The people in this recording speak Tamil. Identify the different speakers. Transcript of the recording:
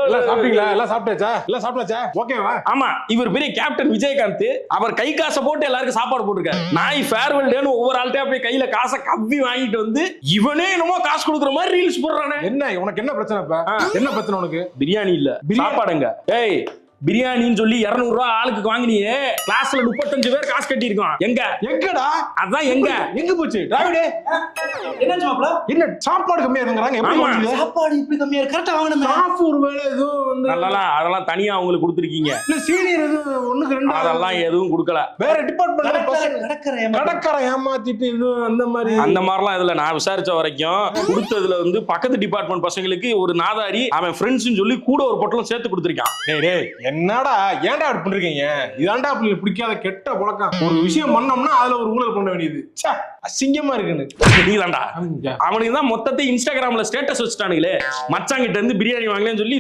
Speaker 1: எல்லாம் சாப்பிட்டீங்களா? எல்லாம் சாப்பிட்டாச்சா? எல்லாம் சாப்பிட்டாச்சா? ஓகேவா?
Speaker 2: ஆமா, இவர் பெரிய கேப்டன் விஜயகாந்த். அவர் கை காசை போட்டு எல்லாருக்கும் சாப்பாடு போட்டுருக்காரு. நாய் ஃபேர்வெல் டேன்னு ஒவ்வொரு ஆள்கிட்டயா போய் கையில காசை கவ்வி வாங்கிட்டு வந்து இவனே என்னமோ காசு கொடுக்குற மாதிரி ரீல்ஸ் போடுறானே.
Speaker 1: என்ன உனக்கு என்ன பிரச்சனை? இப்ப என்ன பிரச்சனை உனக்கு?
Speaker 2: பிரியாணி இல்ல, சாப்பாடுங்க. ஏய், பிரியாணின்னு சொல்லி 200 ரூபாய் ஆளுக்கு வாங்கினியே, கிளாஸ்ல 35 பேர் காசு கட்டி இருக்கோம். எங்கடா? அதான் எங்க போச்சு? டிராவிடே
Speaker 3: என்னாச்சு மாப்ள?
Speaker 1: என்ன சாப்பாடு கம்மியா இருக்குங்கறாங்க? எப்படி வாங்குது?
Speaker 3: சாப்பாடு இப்படி கம்மியா இருக்கு? கரெக்ட்டா வாங்குனமே.
Speaker 1: ஸ்டாஃப் ஒருவேளை ஏதோ வந்து
Speaker 2: அதெல்லாம் தனியா அவங்களுக்கு கொடுத்துருக்கீங்க.
Speaker 1: இல்ல சீனியர் ஏதோ ஒண்ணுக்கு ரெண்டு
Speaker 2: அதெல்லாம் எதுவும் கொடுக்கல.
Speaker 1: வேற டிபார்ட்மென்ட்ல கடற்கரை ஏமாத்திட்டு இது அந்த மாதிரிலாம்
Speaker 2: இதுல நான் விசாரிச்ச வரைக்கும் கொடுத்ததுல வந்து பக்கத்து டிபார்ட்மெண்ட் பசங்களுக்கு ஒரு நாதாரி அவன் ஃப்ரெண்ட்ஸ்னு சொல்லி கூட ஒரு பொட்டலம் சேர்த்து கொடுத்துருக்கான்.
Speaker 1: டேய் என்னடா ஏன்டா அப்படி பண்றீங்க? இதாண்டா அப்படி பிடிக்காத கெட்ட பழக்கம். ஒரு விஷயம் பண்ணோம்னா அதுல ஒரு ஊழல் பண்ண வேண்டியது. ச்சே, அசிங்கமா இருக்குன்னு.
Speaker 2: நீதான்டா. அவனுக்கு தான் மொத்தத்தை இன்ஸ்டாகிராம்ல ஸ்டேட்டஸ் வச்சுட்டானுங்களே, மச்சாங்கிட்ட இருந்து பிரியாணி வாங்கலன்னு சொல்லி